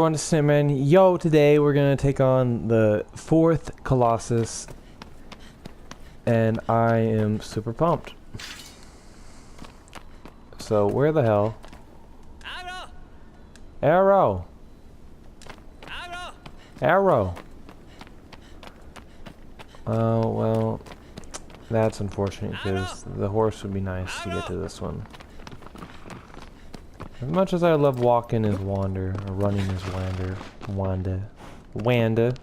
Everyone to Cinnamon. Yo, today we're gonna take on the 4th Colossus, and I am super pumped. So where the hell? Arrow! Arrow! Oh, well, that's unfortunate because the horse would be nice to get to this one. As much as I love walking as Wander, or running as Wanda. Wanda.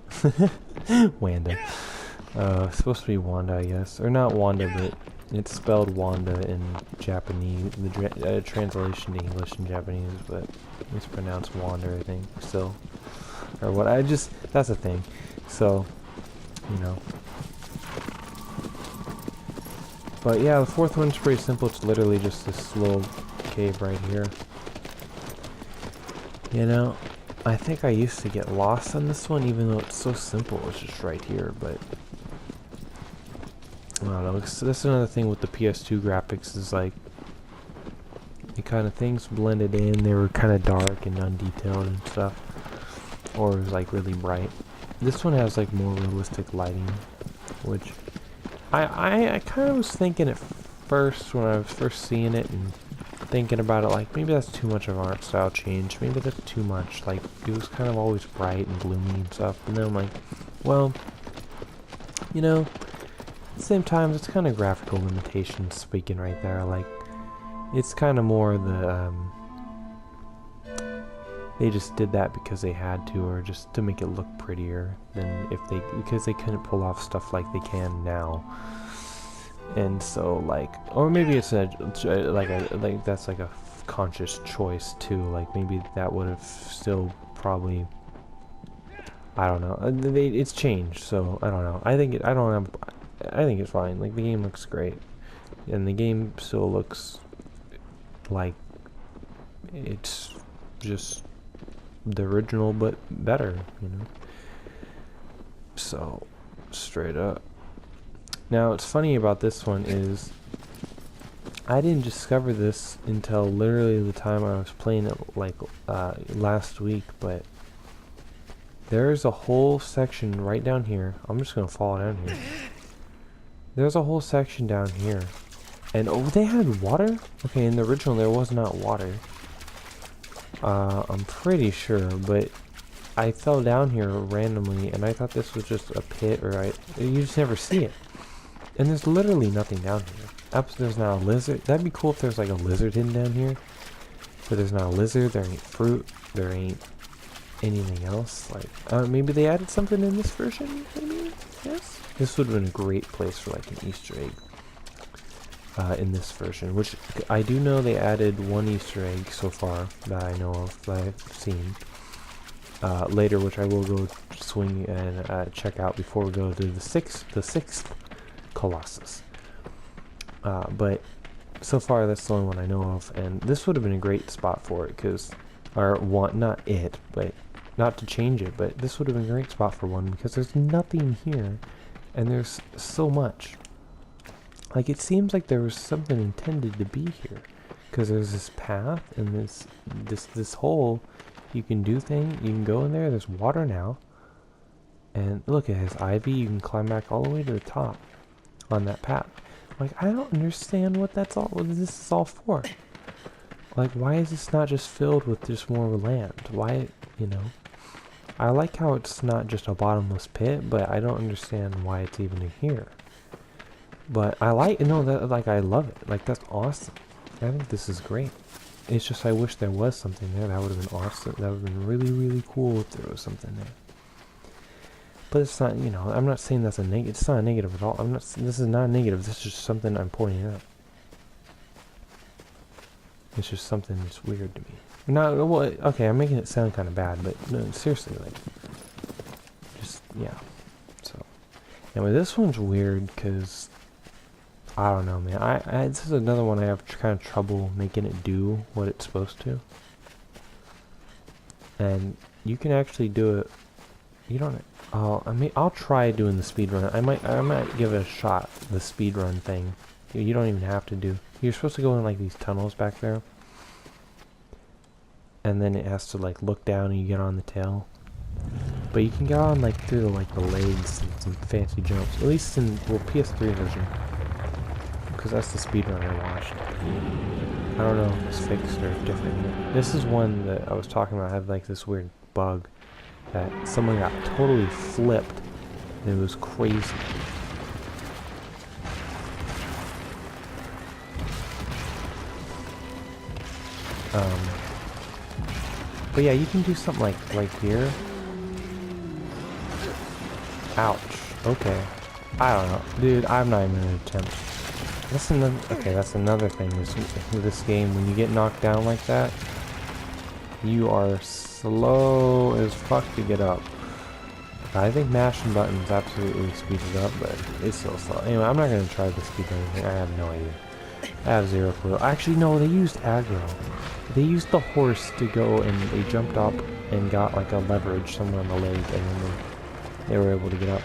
It's supposed to be Wanda, I guess. Or not Wanda, but it's spelled Wanda in Japanese. The translation to English in Japanese, but it's pronounced Wander, I think, still. Or what, that's a thing. So, you know. But yeah, the 4th one's pretty simple. It's literally just this little cave right here. You know, I think I used to get lost on this one, even though it's so simple. It's just right here, but I don't know. This is another thing with the PS2 graphics is like, the kind of things blended in. They were kind of dark and undetailed and stuff, or it was like really bright. This one has like more realistic lighting, which I kind of was thinking at first when I was first seeing it and thinking about it, like, maybe that's too much of an art style change. Maybe that's too much. Like, it was kind of always bright and gloomy and stuff. And then I'm like, well, you know, at the same time, it's kind of graphical limitations speaking right there. Like, it's kind of more the, they just did that because they had to, or just to make it look prettier than because they couldn't pull off stuff like they can now. And so, like, or maybe it's that's like a conscious choice too. Like, maybe that would have still probably, I don't know. It's changed, so I don't know. I think it's fine. Like, the game looks great, and the game still looks like it's just the original, but better, you know. So, straight up. Now, what's funny about this one is I didn't discover this until literally the time I was playing it, like, last week, but there's a whole section right down here. I'm just gonna fall down here. There's a whole section down here. And, oh, they had water? Okay, in the original there was not water. I'm pretty sure, but I fell down here randomly, and I thought this was just a pit, or you just never see it. And there's literally nothing down here. There's not a lizard. That'd be cool if there's like a lizard hidden down here. But there's not a lizard, there ain't fruit, there ain't anything else. Like, maybe they added something in this version, maybe? Yes? This would have been a great place for like an Easter egg. In this version, which I do know they added one Easter egg so far that I know of, that I've seen. Later, which I will go swing and check out before we go to the sixth Colossus. But so far that's the only one I know of, and this would have been a great spot for it, not to change it, but this would have been a great spot for one, because there's nothing here, and there's so much. Like, it seems like there was something intended to be here, because there's this path and this hole. You can do thing. You can go in there. There's water now, and look, it has ivy. You can climb back all the way to the top on that path. Like, I don't understand what this is all for. Like, why is this not just filled with just more land? Why, you know? I like how it's not just a bottomless pit, but I don't understand why it's even in here. But I love it. Like, that's awesome. I think this is great. It's just I wish there was something there. That would have been awesome. That would have been really, really cool if there was something there. But it's not, you know, I'm not saying that's a negative. It's not a negative at all. This is not a negative. This is just something I'm pointing out. It's just something that's weird to me. No, well, okay, I'm making it sound kind of bad, but no, seriously, like, just, yeah. So, anyway, this one's weird because, I don't know, man. This is another one I have kind of trouble making it do what it's supposed to. And you can actually do it. You don't. I'll try doing the speedrun. I might give it a shot. The speedrun thing. You don't even have to do. You're supposed to go in like these tunnels back there. and then it has to like look down and you get on the tail. But you can get on like through the legs and some fancy jumps. At least in PS3 version, because that's the speedrun I watched. I don't know if it's fixed or different. This is one that I was talking about. Had like this weird bug that someone got totally flipped, and it was crazy. But yeah, you can do something like right here. Ouch. Okay. I don't know. Dude, I'm not even gonna attempt. That's another, okay, that's another thing with this game. When you get knocked down like that, you are slow as fuck to get up. I think mashing buttons absolutely speeds it up, but it's still slow. Anyway, I'm not gonna try the speed or anything. I have no idea. I have zero clue. Actually, no, they used aggro. They used the horse to go, and they jumped up and got like a leverage somewhere on the leg, and then they were able to get up.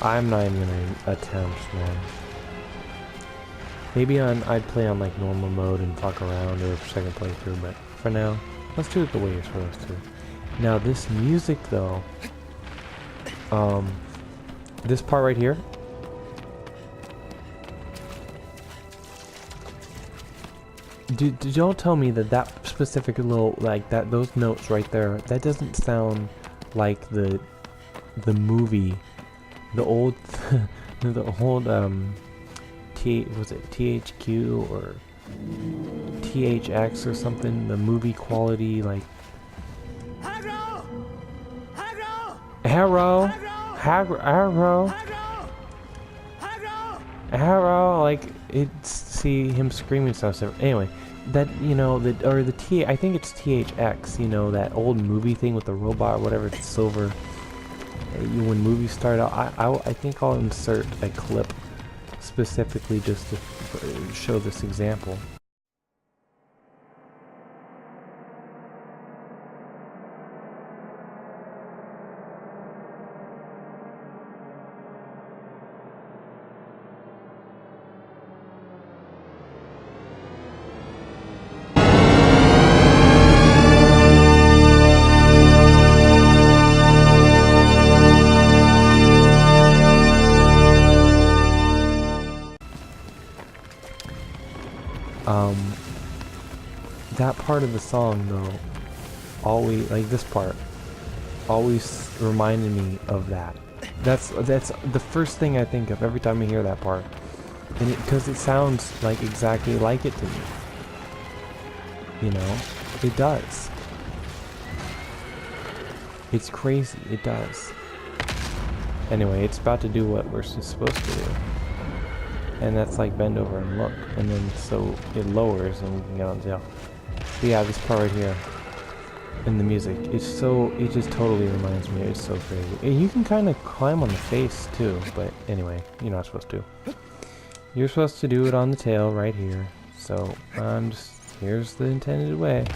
I'm not even gonna attempt, man. Maybe I'd play on like normal mode and fuck around or second playthrough, but for now, let's do it the way you're supposed to. Now this music though, this part right here, don't tell me that that specific little, like that, those notes right there, that doesn't sound like the movie, the old, the old, was it THQ or THX or something, the movie quality, like Harrow, like it's, see him screaming stuff. Anyway, that, you know, or the I think it's THX, you know, that old movie thing with the robot or whatever, it's silver. When movies start out, I think I'll insert a clip specifically just to show this example. That part of the song though, always, like this part, always reminded me of that. That's the first thing I think of every time I hear that part, and because it sounds like exactly like it to me. You know, it does. It's crazy. It does. Anyway, it's about to do what we're supposed to do. And that's like bend over and look, and then so it lowers and we can get on tail. But yeah, this part right here, and the music, it's so, it just totally reminds me, it's so crazy. And you can kind of climb on the face too, but anyway, you're not supposed to. You're supposed to do it on the tail right here, so I'm just, here's the intended way.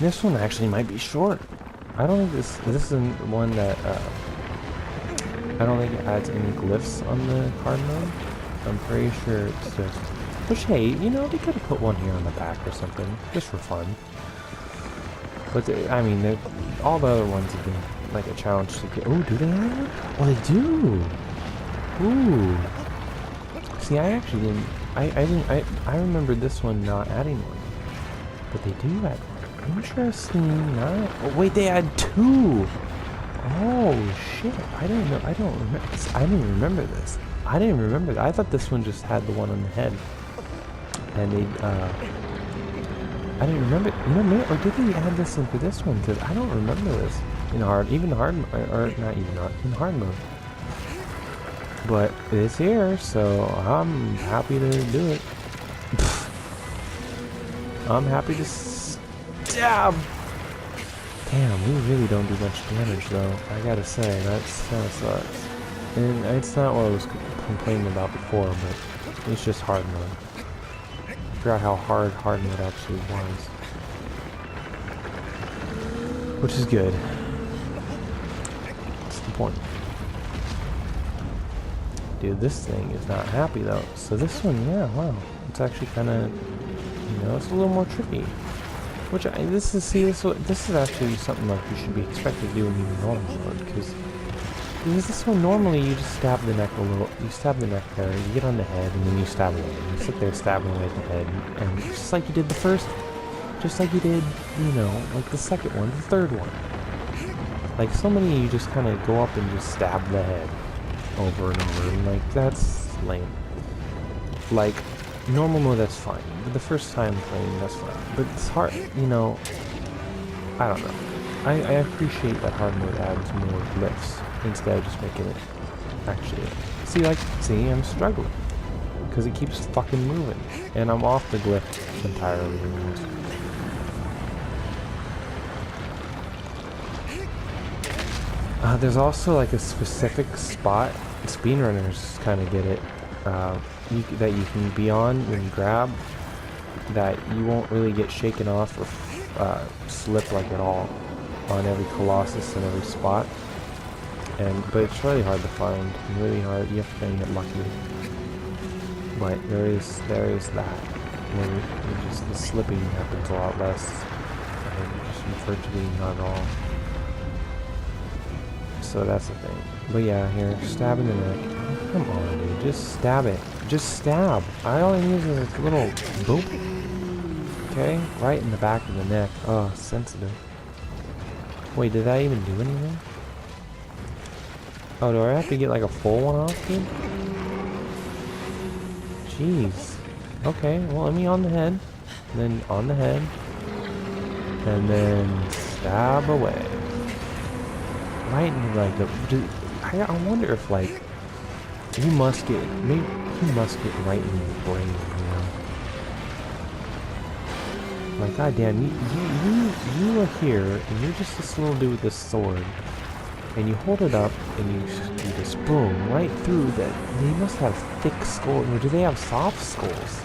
This one actually might be short. I don't think this isn't one that, I don't think it adds any glyphs on the hard mode. I'm pretty sure it's just... Which, hey, you know, they could have put one here on the back or something, just for fun. But, I mean, all the other ones have been, like, a challenge to get... Oh, do they have one? Oh, they do! Ooh. See, I actually didn't... I remembered this one not adding one. But they do add one. Interesting. Not... Oh, wait, they add two! Oh shit! I didn't know. I don't remember. I didn't remember this. I didn't remember that. I thought this one just had the one on the head, and they. I didn't remember. You know, maybe, or did they add this in for this one? Because I don't remember this in hard, or not even hard, in hard mode. But it's here, so I'm happy to do it. I'm happy to stab. Damn, we really don't do much damage though, I gotta say, that sucks. And it's not what I was complaining about before, but it's just hard mode. I forgot how hard mode actually was. Which is good. That's the point. Dude, this thing is not happy though. So this one, yeah, wow. It's actually kinda, you You know, it's a little more tricky. Which this is actually something like you should be expected to do in even normal mode, because this one normally you just stab the neck a little. You stab the neck there, you get on the head, and then you stab away. You sit there stabbing away at the head, and just like you did the first, just like you did, you know, like the second one, the third one. Like so many, you just kind of go up and just stab the head over and over, and like that's lame. Like normal mode, that's fine. But the first time playing, that's fine. But it's hard, you know. I don't know. I appreciate that hard mode adds more glyphs instead of just making it actually. See, I'm struggling because it keeps fucking moving, and I'm off the glyph entirely. There's also like a specific spot. Speedrunners kind of get it. That you can be on when you grab, that you won't really get shaken off or slip like at all on every Colossus and every spot. But it's really hard to find. Really hard. You have to kind of get lucky. But there is that. Where just the slipping happens a lot less. Just virtually not at all. So that's the thing. But yeah, here, stabbing the neck. Oh, come on, dude. Just stab it. Just stab. All I need is a little boop. Okay? Right in the back of the neck. Oh, sensitive. Wait, did that even do anything? Oh, do I have to get like a full one off, dude? Jeez. Okay, well, let me on the head. And then on the head. And then stab away. Right in like the... I wonder if like... He must get right in the brain, you know? Like, goddamn, you are here, and you're just this little dude with this sword. And you hold it up, and you just boom, right through that. They must have thick skulls, or do they have soft skulls?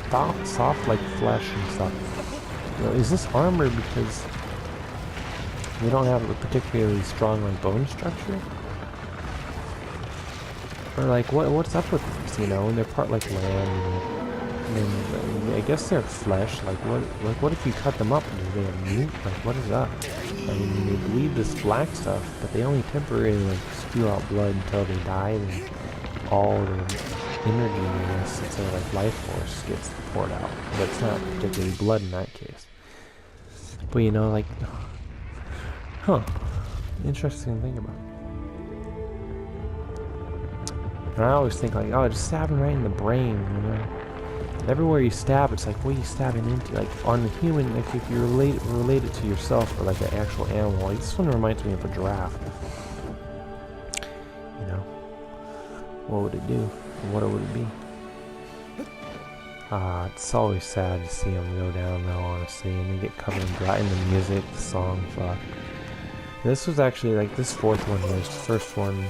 Soft like flesh and stuff. You know, is this armor because they don't have a particularly strong like bone structure? Or like what's up with these, you know? And they're part like lamb, and I guess they're flesh. Like what if you cut them up? Do they have meat? Like what is up? I mean, they bleed this black stuff, but they only temporarily like spew out blood until they die, and all the energy in this, it's like life force gets poured out. But it's not particularly blood in that case. But you know, like, huh? Interesting to think about. And I always think like, oh, just stab him right in the brain, you know? And everywhere you stab, it's like, what are you stabbing into? Like, on the human, like, if you relate it to yourself or like an actual animal, like, this one reminds me of a giraffe. You know? What would it do? What would it be? It's always sad to see them go down, though, honestly, and they get covered in the music, the song, fuck. This was actually, like, this fourth one here, this first one,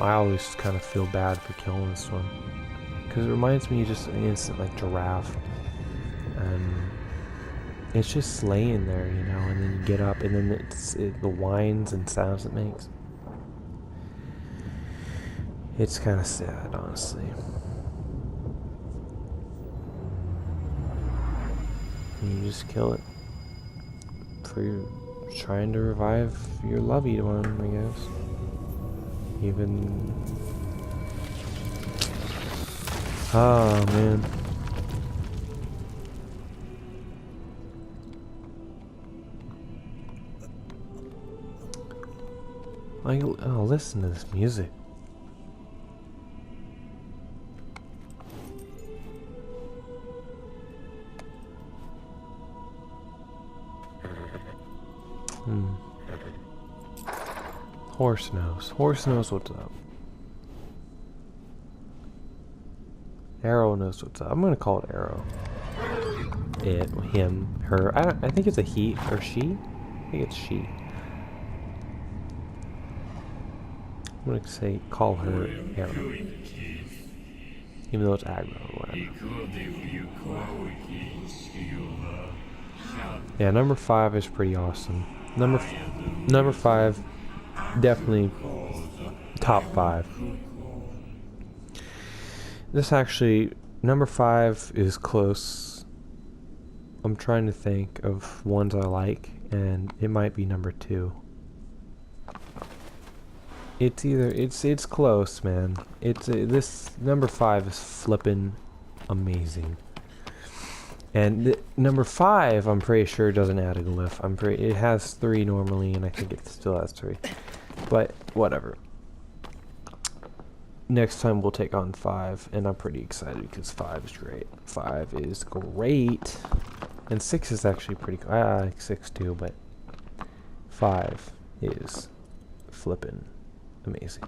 I always kind of feel bad for killing this one. Because it reminds me of just an instant, like, giraffe. And it's just laying there, you know, and then you get up, and then the whines and sounds it makes. It's kind of sad, honestly. And you just kill it. For your... trying to revive your loved one, I guess. Even... oh, man. Like, oh, listen to this music. Horse knows. Horse knows what's up. Arrow knows what's up. I'm gonna call it Arrow. It, him, her. I think it's a he or she. I think it's she. I'm gonna say call her Arrow, even though it's aggro or whatever. Yeah, number 5 is pretty awesome. Number 5. Definitely top 5. This actually, number 5 is close I'm trying to think of ones I like, and it might be number 2. It's either it's close, man. It's this number 5 is flippin' amazing. And number 5, I'm pretty sure doesn't add a glyph. It has 3 normally, and I think it still has 3. But whatever. Next time we'll take on 5, and I'm pretty excited because 5 is great. 5 is great, and 6 is actually pretty cool. I like 6 too, but 5 is flippin' amazing.